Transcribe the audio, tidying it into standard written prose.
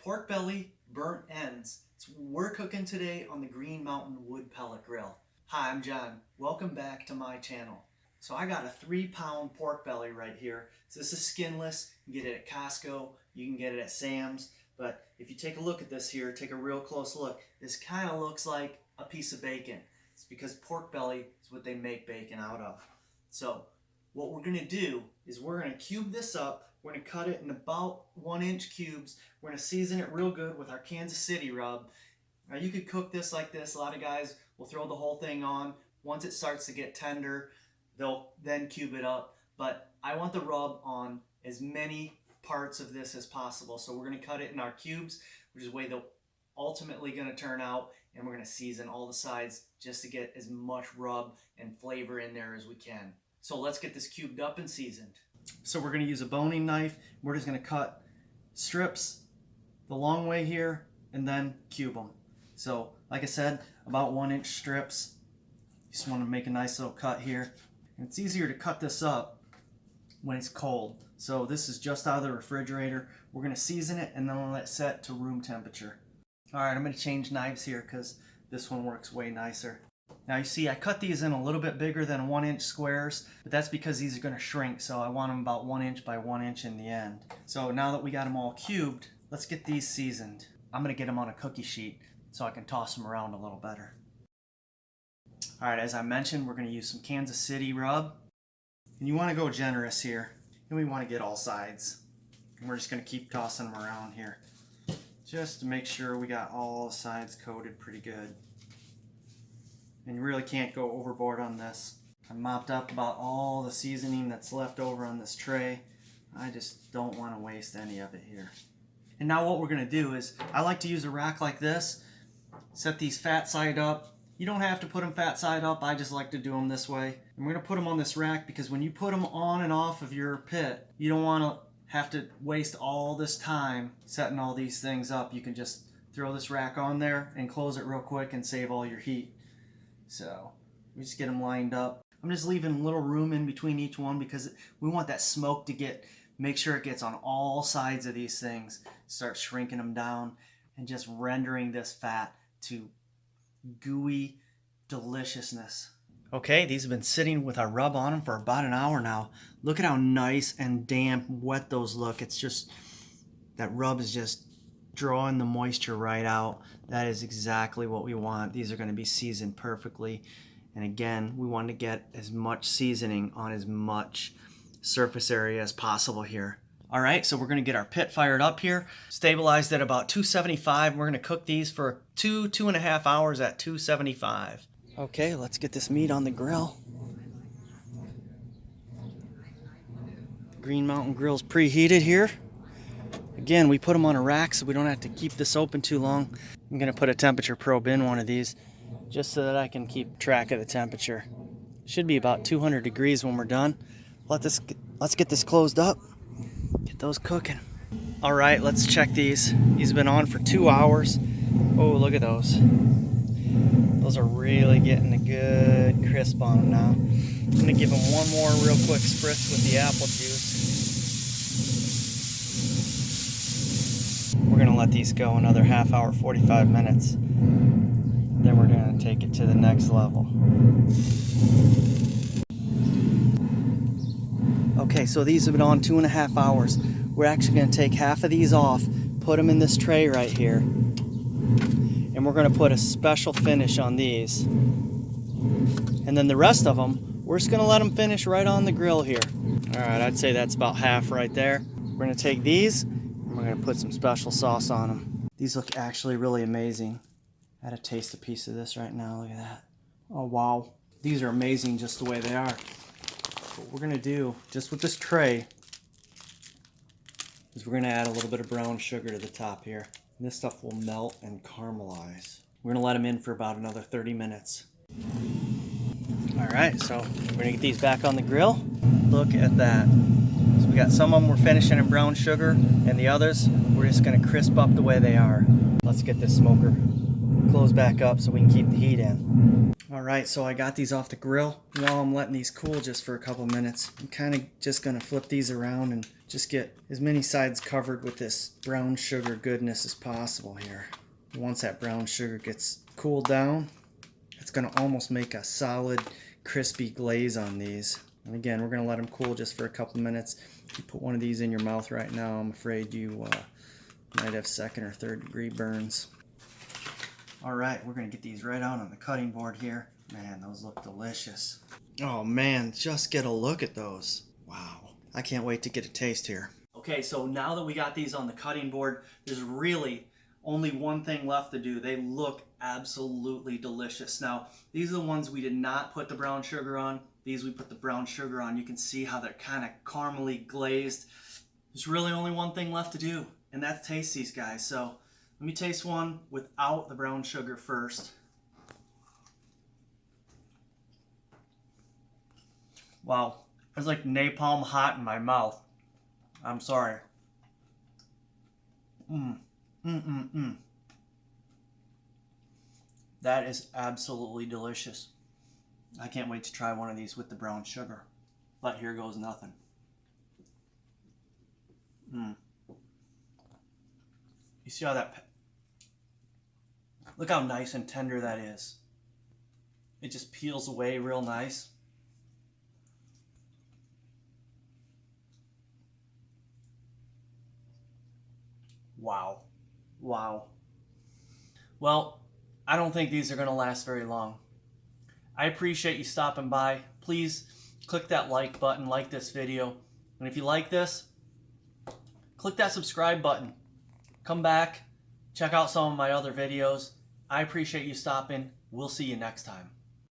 pork belly, burnt ends. We're cooking today on the Green Mountain wood pellet grill. Hi, I'm John. Welcome back to my channel. So I got a 3-pound pork belly right here. So this is skinless. You can get it at Costco. You can get it at Sam's. But if you take a look at this here, take a real close look, this kind of looks like a piece of bacon. It's because pork belly is what they make bacon out of. So what we're going to do is we're going to cube this up. We're going to cut it in about 1-inch cubes. We're going to season it real good with our Kansas City rub. Now you could cook this like this. A lot of guys will throw the whole thing on. Once it starts to get tender, they'll then cube it up. But I want the rub on as many parts of this as possible. So we're going to cut it in our cubes, which is the way they're ultimately going to turn out. And we're going to season all the sides just to get as much rub and flavor in there as we can. So let's get this cubed up and seasoned. So we're going to use a boning knife. We're just going to cut strips the long way here and then cube them. So like I said, about 1-inch strips. You just want to make a nice little cut here. And it's easier to cut this up when it's cold. So this is just out of the refrigerator. We're going to season it and then we'll let it set to room temperature. Alright, I'm going to change knives here because this one works way nicer. Now you see I cut these in a little bit bigger than 1-inch squares, but that's because these are going to shrink, so I want them about 1 inch by 1 inch in the end. So now that we got them all cubed, let's get these seasoned. I'm going to get them on a cookie sheet so I can toss them around a little better. Alright, as I mentioned, we're going to use some Kansas City rub. And you want to go generous here. And we want to get all sides. And we're just going to keep tossing them around here, just to make sure we got all the sides coated pretty good. And you really can't go overboard on this. I mopped up about all the seasoning that's left over on this tray. I just don't want to waste any of it here. And now what we're going to do is, I like to use a rack like this. Set these fat side up. You don't have to put them fat side up. I just like to do them this way. And we're going to put them on this rack because when you put them on and off of your pit, you don't want to have to waste all this time setting all these things up. You can just throw this rack on there and close it real quick and save all your heat. So we just get them lined up. I'm just leaving a little room in between each one because we want that smoke to make sure it gets on all sides of these things. Start shrinking them down and just rendering this fat to gooey deliciousness. Okay, these have been sitting with our rub on them for about an hour now. Look at how nice and damp, wet those look. It's just, that rub is just drawing the moisture right out. That is exactly what we want. These are going to be seasoned perfectly. And again, we want to get as much seasoning on as much surface area as possible here. All right, so we're going to get our pit fired up here, stabilized at about 275. We're going to cook these for 2.5 hours at 275. Okay, let's get this meat on the grill. Green Mountain Grill's preheated here. Again, we put them on a rack so we don't have to keep this open too long. I'm going to put a temperature probe in one of these just so that I can keep track of the temperature. Should be about 200 degrees when we're done. Let's get this closed up. Get those cooking. All right, let's check these. These have been on for 2 hours. Oh, look at those. Those are really getting a good crisp on them now. I'm going to give them one more real quick spritz with the apple juice. We're going to let these go another half hour, 45 minutes. Then we're going to take it to the next level. Okay, so these have been on 2.5 hours. We're actually going to take half of these off, put them in this tray right here, and we're going to put a special finish on these. And then the rest of them, we're just going to let them finish right on the grill here. All right, I'd say that's about half right there. We're going to take these, and we're going to put some special sauce on them. These look actually really amazing. I had to taste a piece of this right now. Look at that. Oh, wow. These are amazing just the way they are. What we're going to do, just with this tray, is we're going to add a little bit of brown sugar to the top here. And this stuff will melt and caramelize. We're going to let them in for about another 30 minutes. Alright, so we're going to get these back on the grill. Look at that. So we got some of them we're finishing in brown sugar, and the others we're just going to crisp up the way they are. Let's get this smoker close back up so we can keep the heat in. All right, so I got these off the grill. While I'm letting these cool just for a couple minutes, I'm kind of just gonna flip these around and just get as many sides covered with this brown sugar goodness as possible here. Once that brown sugar gets cooled down, it's gonna almost make a solid, crispy glaze on these. And again, we're gonna let them cool just for a couple minutes. If you put one of these in your mouth right now, I'm afraid you might have second or third degree burns. All right, we're gonna get these right out on the cutting board here. Man, those look delicious. Oh man, just get a look at those. Wow, I can't wait to get a taste here. Okay, so now that we got these on the cutting board, there's really only one thing left to do. They look absolutely delicious. Now, these are the ones we did not put the brown sugar on. These we put the brown sugar on. You can see how they're kind of caramely glazed. There's really only one thing left to do, and that's taste these guys. So let me taste one without the brown sugar first. Wow, it's like napalm hot in my mouth. I'm sorry. That is absolutely delicious. I can't wait to try one of these with the brown sugar. But here goes nothing. You see how that... Look how nice and tender that is. It just peels away real nice. Wow. Wow. Well, I don't think these are going to last very long. I appreciate you stopping by. Please click that like button, like this video. And if you like this, click that subscribe button. Come back, check out some of my other videos. I appreciate you stopping. We'll see you next time.